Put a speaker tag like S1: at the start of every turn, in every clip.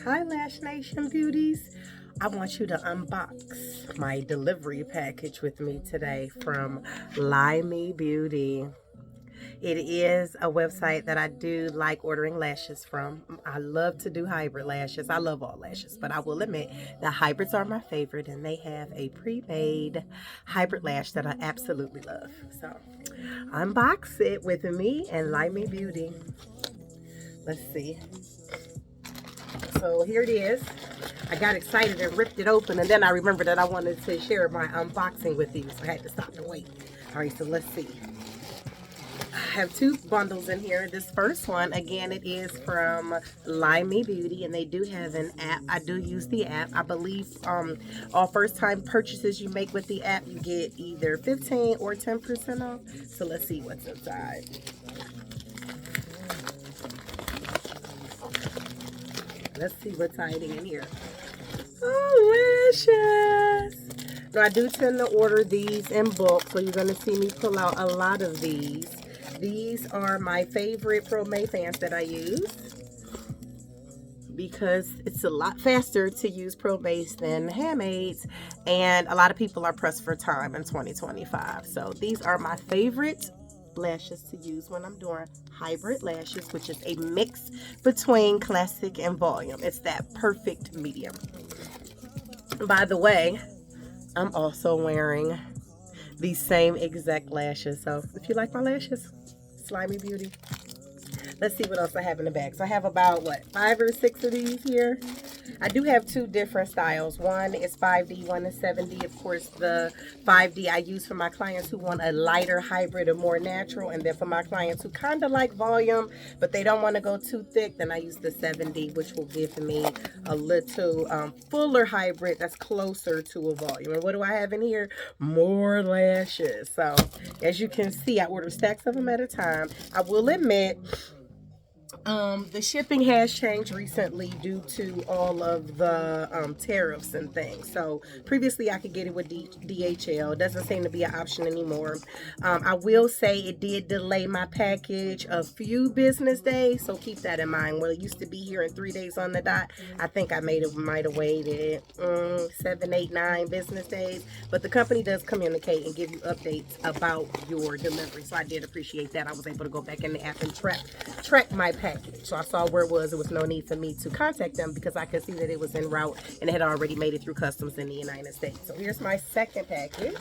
S1: Hi Lash Nation beauties. I want you to unbox my delivery package with me today from Lymee Beauty. It is a website that I do like ordering lashes from. I love to do hybrid lashes. I love all lashes, but I will admit the hybrids are my favorite, and they have a pre-made hybrid lash that I absolutely love. So unbox it with me and Lymee Beauty. Let's see. So here it is. I got excited and ripped it open, and then I remembered that I wanted to share my unboxing with you, so I had to stop and wait. All right, so let's see. I have two bundles in here. This first one, again, it is from Lymee Beauty, and they do have an app. I do use the app. I believe all first-time purchases you make with the app, you get either 15 or 10% off. So let's see what's inside. Let's see what's hiding in here. Oh, lashes! Now, I do tend to order these in bulk, so you're going to see me pull out a lot of these. These are my favorite Pro May fans that I use because it's a lot faster to use Pro Base than handmaids, and a lot of people are pressed for time in 2025. So these are my favorite lashes to use when I'm doing hybrid lashes, which is a mix between classic and volume. It's that perfect medium. By the way, I'm also wearing these same exact lashes. So if you like my lashes, Lymee Beauty. Let's see what else I have in the bag. So I have about, what, 5 or 6 of these here. I do have two different styles. One is 5D, one is 7D. Of course, the 5D I use for my clients who want a lighter hybrid or more natural. And then for my clients who kind of like volume, but they don't want to go too thick, then I use the 7D, which will give me a little fuller hybrid that's closer to a volume. And what do I have in here? More lashes. So as you can see, I order stacks of them at a time. I will admit, the shipping has changed recently due to all of the tariffs and things. So previously I could get it with DHL. It doesn't seem to be an option anymore. I will say it did delay my package a few business days, so keep that in mind. Well, it used to be here in 3 days on the dot. I think I might have waited 7, 8, 9 business days. But the company does communicate and give you updates about your delivery. So I did appreciate that. I was able to go back in the app and track my package. So I saw where it was. There was no need for me to contact them because I could see that it was en route and it had already made it through customs in the United States. So here's my second package.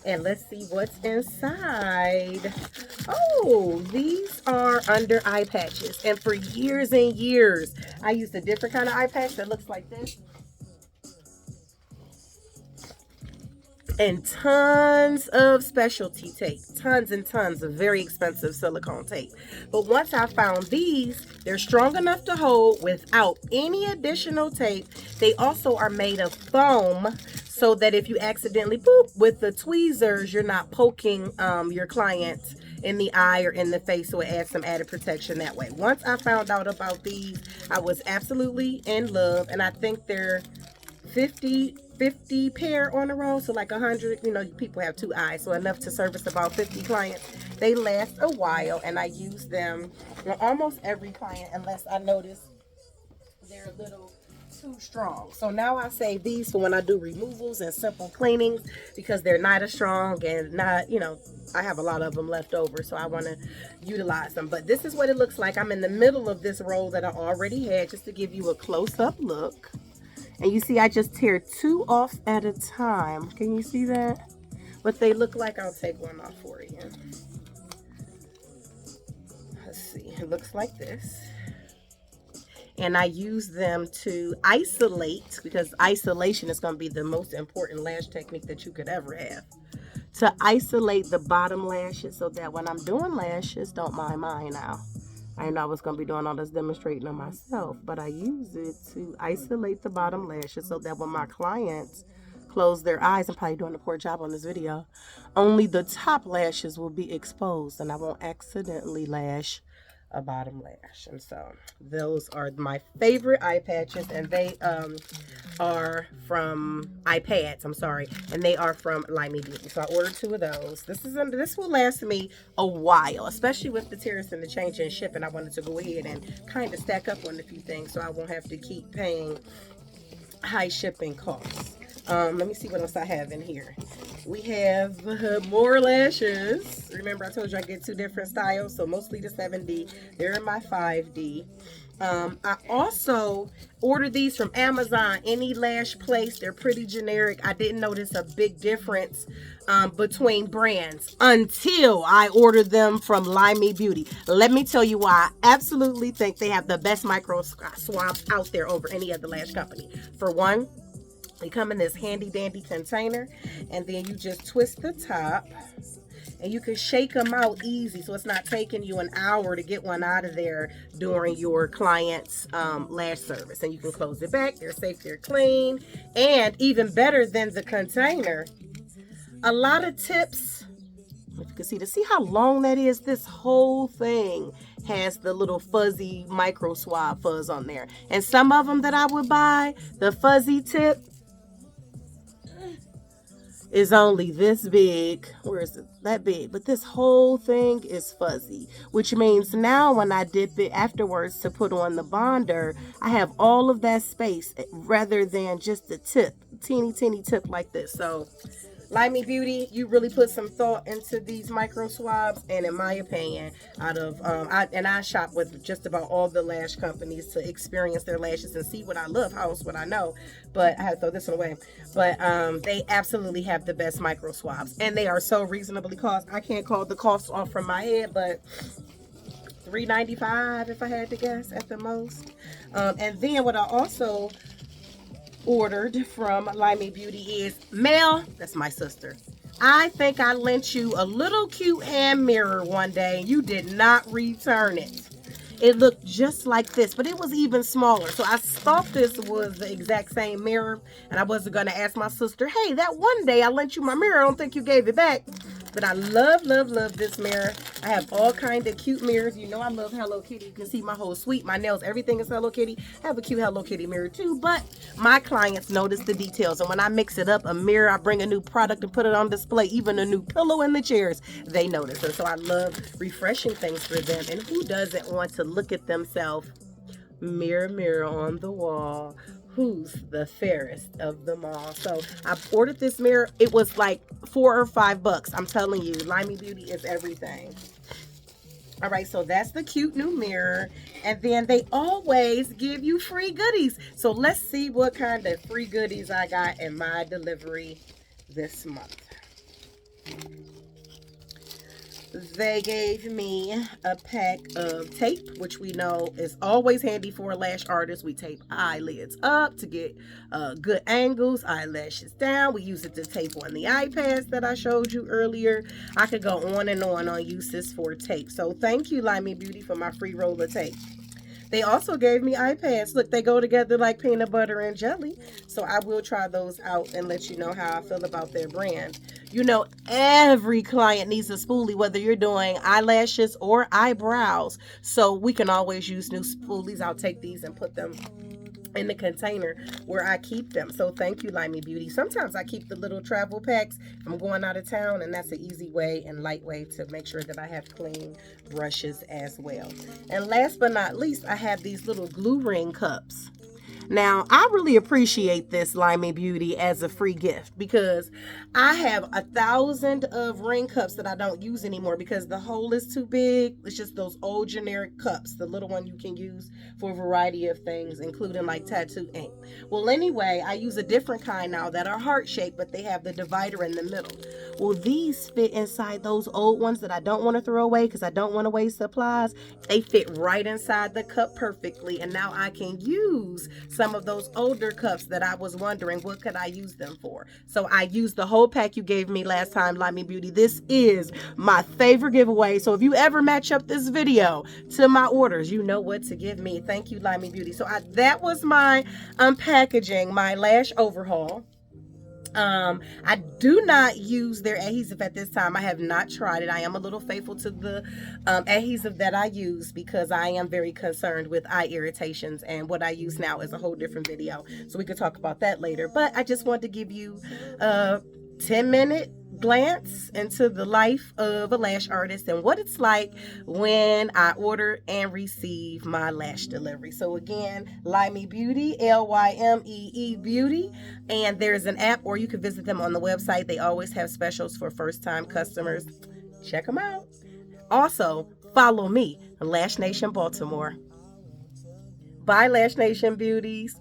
S1: And let's see what's inside. Oh, these are under eye patches. And for years and years, I used a different kind of eye patch that looks like this. And tons of specialty tape, tons and tons of very expensive silicone tape. But once I found these, they're strong enough to hold without any additional tape. They also are made of foam, so that if you accidentally poop with the tweezers, you're not poking your client in the eye or in the face, so it adds some added protection that way. Once I found out about these, I was absolutely in love, and I think they're 50 pair on a roll, so like 100. You know, people have 2 eyes, so enough to service about 50 clients. They last a while, and I use them on almost every client unless I notice they're a little too strong. So now I save these for when I do removals and simple cleanings because they're not as strong and not, you know, I have a lot of them left over, so I want to utilize them. But this is what it looks like. I'm in the middle of this roll that I already had, just to give you a close-up look. And you see I just tear 2 off at a time. Can you see that? What they look like, I'll take one off for you. Let's see, it looks like this. And I use them to isolate, because isolation is going to be the most important lash technique that you could ever have. To isolate the bottom lashes so that when I'm doing lashes, don't mind mine now. I know I was going to be doing all this demonstrating on myself, but I use it to isolate the bottom lashes so that when my clients close their eyes, I'm probably doing a poor job on this video, only the top lashes will be exposed and I won't accidentally lash a bottom lash. And so those are my favorite eye patches, and they are from iPads, I'm sorry, and they are from Lymee Beauty. So I ordered 2 of those. This will last me a while, especially with the tariffs and the change in shipping. I wanted to go ahead and kind of stack up on a few things so I won't have to keep paying high shipping costs. Let me see what else I have in here. We have more lashes. Remember I told you I get 2 different styles, so mostly the 7D. They're in my 5D. I also ordered these from Amazon, any lash place. They're pretty generic. I didn't notice a big difference between brands until I ordered them from Lymee Beauty. Let me tell you why. I absolutely think they have the best micro swabs out there over any other lash company. For one, they come in this handy dandy container, and then you just twist the top, and you can shake them out easy, so it's not taking you an hour to get one out of there during your client's lash service. And you can close it back. They're safe, they're clean, and even better than the container, a lot of tips. If you can see how long that is. This whole thing has the little fuzzy micro swab fuzz on there, and some of them that I would buy, the fuzzy tip is only this big. Where is it? That big. But this whole thing is fuzzy, which means now when I dip it afterwards to put on the bonder, I have all of that space rather than just the tip, teeny tip like this. So Lymee Beauty, you really put some thought into these micro swabs, and in my opinion, out of I shop with just about all the lash companies to experience their lashes and see what I love. How else would I know? But I had to throw this one away. But they absolutely have the best micro swabs, and they are so reasonably cost. I can't call the cost off from my head, but $3.95 if I had to guess at the most. And then what I also ordered from Lymee Beauty is Mel. That's my sister. I think I lent you a little cute hand mirror one day and you did not return it. It looked just like this, but it was even smaller. So I thought this was the exact same mirror, and I wasn't going to ask my sister, hey, that one day I lent you my mirror, I don't think you gave it back. But I love this mirror. I have all kinds of cute mirrors. You know I love Hello Kitty. You can see my whole suite, my nails, everything is Hello Kitty. I have a cute Hello Kitty mirror too, but my clients notice the details. And when I mix it up, a mirror, I bring a new product and put it on display, even a new pillow in the chairs, they notice. And so I love refreshing things for them. And who doesn't want to look at themselves? Mirror, mirror on the wall, who's the fairest of them all? So I ordered this mirror. It was like $4 or $5. I'm telling you, Lymee Beauty is everything. All right, so that's the cute new mirror. And then they always give you free goodies. So let's see what kind of free goodies I got in my delivery this month. They gave me a pack of tape, which we know is always handy for a lash artist. We tape eyelids up to get good angles, eyelashes down. We use it to tape on the iPads that I showed you earlier. I could go on and on uses for tape. So thank you, Lymee Beauty, for my free roll of tape. They also gave me iPads. Look, they go together like peanut butter and jelly. So I will try those out and let you know how I feel about their brand. You know, every client needs a spoolie, whether you're doing eyelashes or eyebrows. So we can always use new spoolies. I'll take these and put them in the container where I keep them. So thank you, Lymee Beauty. Sometimes I keep the little travel packs if I'm going out of town, and that's an easy way and light way to make sure that I have clean brushes as well. And last but not least, I have these little glue ring cups. Now, I really appreciate this, Lymee Beauty, as a free gift, because I have 1,000 of ring cups that I don't use anymore because the hole is too big. It's just those old generic cups, the little one you can use for a variety of things, including like tattoo ink. Well, anyway, I use a different kind now that are heart-shaped, but they have the divider in the middle. Well, these fit inside those old ones that I don't want to throw away because I don't want to waste supplies. They fit right inside the cup perfectly, and now I can use some of those older cups that I was wondering what could I use them for. So I used the whole pack you gave me last time, Lymee Beauty. This is my favorite giveaway. So if you ever match up this video to my orders, you know what to give me. Thank you, Lymee Beauty. So that was my unpackaging, my lash overhaul. I do not use their adhesive at this time. I have not tried it. I am a little faithful to the adhesive that I use because I am very concerned with eye irritations, and what I use now is a whole different video, so we could talk about that later. But I just wanted to give you a 10-minute glance into the life of a lash artist and what it's like when I order and receive my lash delivery. So again, Lymee Beauty, Lymee Beauty, and there's an app, or you can visit them on the website. They always have specials for first-time customers. Check them out. Also, follow me, Lash Nation Baltimore. Bye, Lash Nation beauties.